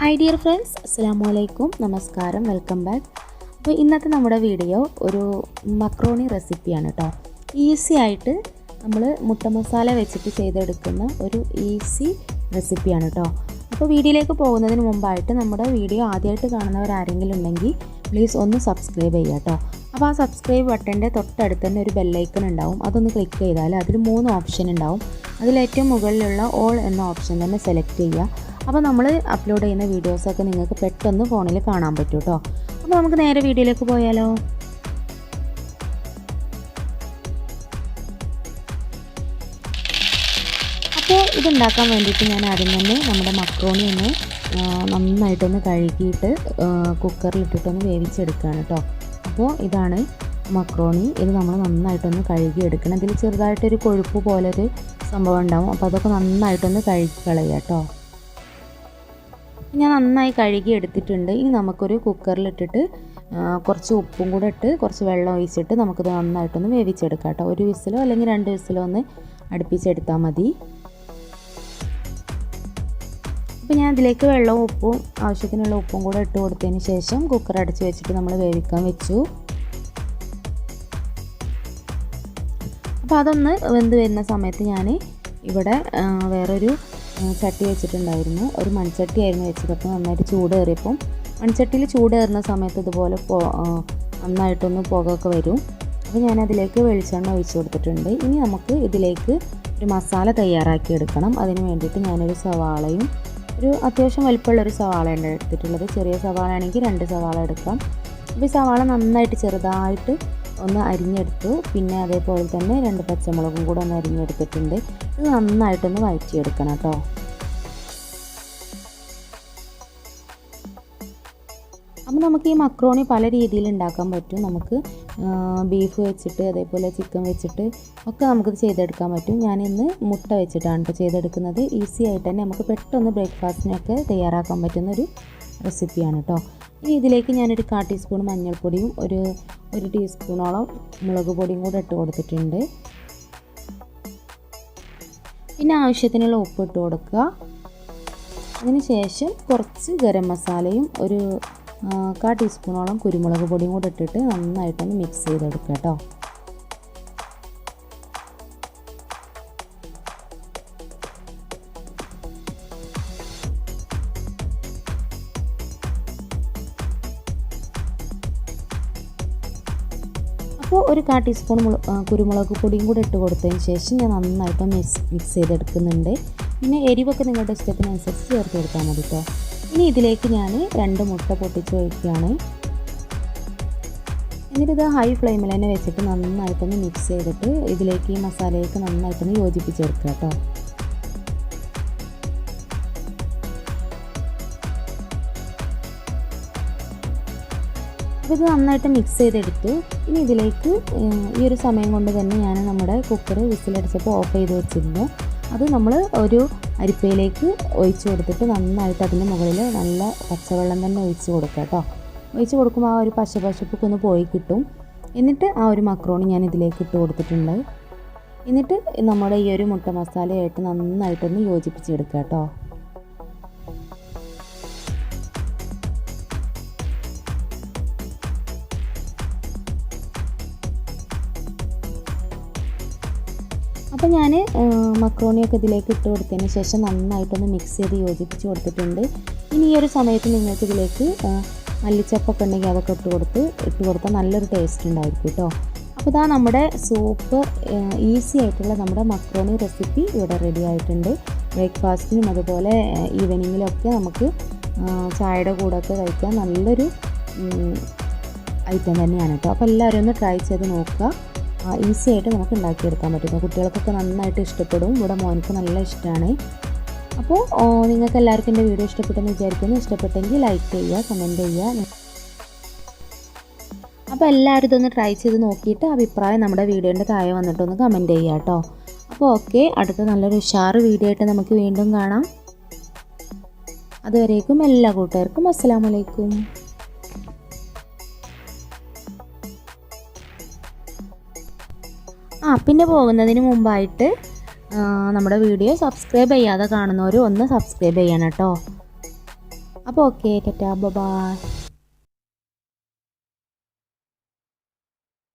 Hi dear friends, Assalamualaikum, Namaskaram, welcome back. അപ്പോൾ ഇന്നത്തെ നമ്മുടെ വീഡിയോ ഒരു മക്രോണി റെസിപ്പിയാണ് കേട്ടോ. ഈസി ആയിട്ട് നമ്മൾ മുട്ട മസാല വെച്ചിട്ട് ചെയ്തെടുക്കുന്ന ഒരു ഈസി റെസിപ്പിയാണ് കേട്ടോ. അപ്പോൾ വീഡിയോയിലേക്ക് പോകുന്നതിന് മുമ്പായിട്ട് നമ്മുടെ വീഡിയോ ആദ്യമായിട്ട് കാണുന്നവരാരെങ്കിലും ഉണ്ടെങ്കിൽ പ്ലീസ് ഒന്ന് സബ്സ്ക്രൈബ് ചെയ്യുക കേട്ടോ. അപ്പോൾ ആ സബ്സ്ക്രൈബ് ബട്ടൻ്റെ തൊട്ടടുത്ത് തന്നെ ഒരു ബെല്ലൈക്കൺ ഉണ്ടാവും. അതൊന്ന് ക്ലിക്ക് ചെയ്താൽ അതിൽ 3 ഓപ്ഷൻ ഉണ്ടാവും. അതിലേറ്റവും മുകളിലുള്ള ഓൾ എന്ന ഓപ്ഷൻ തന്നെ സെലക്ട് ചെയ്യുക. അപ്പോൾ നമ്മൾ അപ്ലോഡ് ചെയ്യുന്ന വീഡിയോസൊക്കെ നിങ്ങൾക്ക് പെട്ടെന്ന് ഫോണിൽ കാണാൻ പറ്റും കേട്ടോ. അപ്പോൾ നമുക്ക് നേരെ വീഡിയോയിലേക്ക് പോയാലോ. അപ്പോൾ ഇതുണ്ടാക്കാൻ വേണ്ടിയിട്ട് ഞാൻ ആദ്യം തന്നെ നമ്മുടെ മക്രോണി ഒന്ന് നന്നായിട്ടൊന്ന് കഴുകിയിട്ട് കുക്കറിലിട്ടിട്ടൊന്ന് വേവിച്ചെടുക്കുകയാണ് കേട്ടോ. അപ്പോൾ ഇതാണ് മക്രോണി. ഇത് നമ്മൾ നന്നായിട്ടൊന്ന് കഴുകിയെടുക്കണം. ഇതിൽ ചെറുതായിട്ടൊരു കൊഴുപ്പ് പോലൊരു സംഭവം ഉണ്ടാവും. അപ്പോൾ അതൊക്കെ നന്നായിട്ടൊന്ന് കഴുകി കളയുക കേട്ടോ. ഞാൻ നന്നായി കഴുകി എടുത്തിട്ടുണ്ട്. ഇനി നമുക്കൊരു കുക്കറിലിട്ടിട്ട് കുറച്ച് ഉപ്പും കൂടെ ഇട്ട് കുറച്ച് വെള്ളം ഒഴിച്ചിട്ട് നമുക്കിത് നന്നായിട്ടൊന്ന് വേവിച്ചെടുക്കാം കേട്ടോ. 1 വിസിലോ അല്ലെങ്കിൽ 2 വിസിലോ ഒന്ന് അടുപ്പിച്ചെടുത്താൽ മതി. അപ്പോൾ ഞാൻ ഇതിലേക്ക് വെള്ളവും ഉപ്പും ആവശ്യത്തിനുള്ള ഉപ്പും കൂടെ ഇട്ട് കൊടുത്തതിന് ശേഷം കുക്കർ അടച്ച് വെച്ചിട്ട് നമ്മൾ വേവിക്കാൻ വെച്ചു. അപ്പോൾ അതൊന്ന് വെന്ത് വരുന്ന സമയത്ത് ഞാൻ ഇവിടെ വേറൊരു ചട്ടി വെച്ചിട്ടുണ്ടായിരുന്നു. ഒരു മൺചട്ടിയായിരുന്നു വെച്ചത്. അപ്പോൾ നന്നായിട്ട് ചൂടേറിയപ്പം മൺചട്ടിയിൽ ചൂടേറുന്ന സമയത്ത് ഇതുപോലെ നന്നായിട്ടൊന്ന് പുകയൊക്കെ വരും. അപ്പോൾ ഞാനതിലേക്ക് വെളിച്ചെണ്ണ ഒഴിച്ച് കൊടുത്തിട്ടുണ്ട്. ഇനി നമുക്ക് ഇതിലേക്ക് ഒരു മസാല തയ്യാറാക്കി എടുക്കണം. അതിന് വേണ്ടിയിട്ട് ഞാനൊരു സവാളയും ഒരു അത്യാവശ്യം വലിപ്പമുള്ളൊരു സവാളയാണ് എടുത്തിട്ടുള്ളത്. ചെറിയ സവാള ആണെങ്കിൽ 2 സവാള എടുക്കാം. അപ്പോൾ ഈ സവാള നന്നായിട്ട് ചെറുതായിട്ട് ഒന്ന് അരിഞ്ഞെടുത്തു. പിന്നെ അതേപോലെ തന്നെ 2 പച്ചമുളകും കൂടെ ഒന്ന് അരിഞ്ഞെടുത്തിട്ടുണ്ട്. ഇത് നന്നായിട്ടൊന്ന് വഴറ്റിയെടുക്കണം കേട്ടോ. അപ്പോൾ നമുക്ക് ഈ മക്രോണി പല രീതിയിൽ ഉണ്ടാക്കാൻ പറ്റും. നമുക്ക് ബീഫ് വെച്ചിട്ട് അതേപോലെ ചിക്കൻ വെച്ചിട്ട് ഒക്കെ നമുക്കിത് ചെയ്തെടുക്കാൻ പറ്റും. ഞാനിന്ന് മുട്ട വെച്ചിട്ടാണ് കേട്ടോ ചെയ്തെടുക്കുന്നത്. ഈസി ആയിട്ട് തന്നെ നമുക്ക് പെട്ടെന്ന് ബ്രേക്ക്ഫാസ്റ്റിനൊക്കെ തയ്യാറാക്കാൻ പറ്റുന്നൊരു റെസിപ്പിയാണ് കേട്ടോ. ഇനി ഇതിലേക്ക് ഞാനൊരു 1/4 ടീസ്പൂൺ മഞ്ഞൾപ്പൊടിയും ഒരു ടീസ്പൂണോളം മുളക് പൊടിയും കൂടെ ഇട്ട് കൊടുത്തിട്ടുണ്ട്. പിന്നെ ആവശ്യത്തിനുള്ള ഉപ്പ് ഇട്ട് കൊടുക്കുക. അതിന് ശേഷം കുറച്ച് ഗരം മസാലയും ഒരു 1/4 ടീസ്പൂണോളം കുരുമുളക് പൊടിയും കൂടെ ഇട്ടിട്ട് നന്നായിട്ടൊന്ന് മിക്സ് ചെയ്തെടുക്കുക കേട്ടോ. അപ്പോൾ ഒരു 1/4 ടീസ്പൂൺ കുരുമുളക് പൊടിയും കൂടെ ഇട്ട് കൊടുത്തതിന് ശേഷം ഞാൻ നന്നായിട്ട് മിക്സ് ചെയ്തെടുക്കുന്നുണ്ട്. പിന്നെ എരിവൊക്കെ നിങ്ങളുടെ ഇഷ്ടത്തിനനുസരിച്ച് ചേർത്ത് കൊടുത്താൽ മതി കേട്ടോ. ഇനി ഇതിലേക്ക് ഞാൻ 2 മുട്ട പൊട്ടിച്ച് വയ്ക്കുകയാണ്. എന്നിട്ടിത് ഹൈ ഫ്ലെയിമിൽ തന്നെ വെച്ചിട്ട് നന്നായിട്ടൊന്ന് മിക്സ് ചെയ്തിട്ട് ഇതിലേക്ക് ഈ മസാലയൊക്കെ നന്നായിട്ടൊന്ന് യോജിപ്പിച്ചെടുക്കുക കേട്ടോ. അപ്പോൾ ഇത് നന്നായിട്ട് മിക്സ് ചെയ്തെടുത്തു. ഇനി ഇതിലേക്ക് ഈ ഒരു സമയം കൊണ്ട് തന്നെ ഞാൻ നമ്മുടെ കുക്കർ വിസിലടിച്ചപ്പോൾ ഓഫ് ചെയ്ത് വെച്ചിരുന്നു. അത് നമ്മൾ ഒരു അരിപ്പയിലേക്ക് ഒഴിച്ച് കൊടുത്തിട്ട് നന്നായിട്ട് അതിൻ്റെ മുകളിൽ നല്ല പച്ചവെള്ളം തന്നെ ഒഴിച്ച് കൊടുക്കുക കേട്ടോ. ഒഴിച്ച് കൊടുക്കുമ്പോൾ ആ ഒരു പശപ്പൊക്കെ ഒന്ന് പോയി കിട്ടും. എന്നിട്ട് ആ ഒരു മക്രോണി ഞാൻ ഇതിലേക്ക് ഇട്ട് കൊടുത്തിട്ടുണ്ട്. എന്നിട്ട് നമ്മുടെ ഈ ഒരു മുട്ട മസാലയായിട്ട് നന്നായിട്ടൊന്ന് യോജിപ്പിച്ചെടുക്കുക കേട്ടോ. അപ്പോൾ ഞാൻ മക്രോണിയൊക്കെ ഇതിലേക്ക് ഇട്ട് കൊടുത്തതിന് ശേഷം നന്നായിട്ടൊന്ന് മിക്സ് ചെയ്ത് യോജിപ്പിച്ച് കൊടുത്തിട്ടുണ്ട്. ഇനി ഈ ഒരു സമയത്ത് നിങ്ങൾക്ക് ഇതിലേക്ക് മല്ലിച്ചപ്പൊക്കെ ഉണ്ടെങ്കിൽ അതൊക്കെ ഇട്ട് കൊടുത്താൽ നല്ലൊരു ടേസ്റ്റ് ഉണ്ടായിരിക്കും കേട്ടോ. അപ്പോൾ ഇതാ നമ്മുടെ സൂപ്പർ ഈസി ആയിട്ടുള്ള നമ്മുടെ മക്രോണി റെസിപ്പി ഇവിടെ റെഡി ആയിട്ടുണ്ട്. ബ്രേക്ക്ഫാസ്റ്റിനും അതുപോലെ ഈവനിങ്ങിലൊക്കെ നമുക്ക് ചായയുടെ കൂടെയൊക്കെ കഴിക്കാൻ നല്ലൊരു ഐറ്റം തന്നെയാണ് കേട്ടോ. അപ്പോൾ എല്ലാവരും ഒന്ന് ട്രൈ ചെയ്ത് നോക്കുക. ഈസി ആയിട്ട് നമുക്ക് ഉണ്ടാക്കിയെടുക്കാൻ പറ്റും. കുട്ടികൾക്കൊക്കെ നന്നായിട്ട് ഇഷ്ടപ്പെടും. ഇവിടെ മോനിക്ക് നല്ല ഇഷ്ടമാണ്. അപ്പോൾ നിങ്ങൾക്ക് എല്ലാവർക്കും എൻ്റെ വീഡിയോ ഇഷ്ടപ്പെട്ടെന്ന് വിചാരിക്കുന്നു. ഇഷ്ടപ്പെട്ടെങ്കിൽ ലൈക്ക് ചെയ്യുക, കമൻറ്റ് ചെയ്യുക. അപ്പോൾ എല്ലാവരും ഇതൊന്ന് ട്രൈ ചെയ്ത് നോക്കിയിട്ട് അഭിപ്രായം നമ്മുടെ വീഡിയോൻ്റെ താഴെ വന്നിട്ടൊന്ന് കമൻറ്റ് ചെയ്യുക കേട്ടോ. അപ്പോൾ ഓക്കെ, അടുത്ത നല്ലൊരു ഉഷാറ് വീഡിയോ ആയിട്ട് നമുക്ക് വീണ്ടും കാണാം. അതുവരേക്കും എല്ലാ കൂട്ടുകാർക്കും അസ്സലാമലൈക്കും. പിന്നെ പോകുന്നതിന് മുമ്പായിട്ട് നമ്മുടെ വീഡിയോ സബ്സ്ക്രൈബ് ചെയ്യാതെ കാണുന്നവർ ഒന്ന് സബ്സ്ക്രൈബ് ചെയ്യണം കേട്ടോ. അപ്പോൾ ഓക്കെ ടാറ്റാ ബൈ.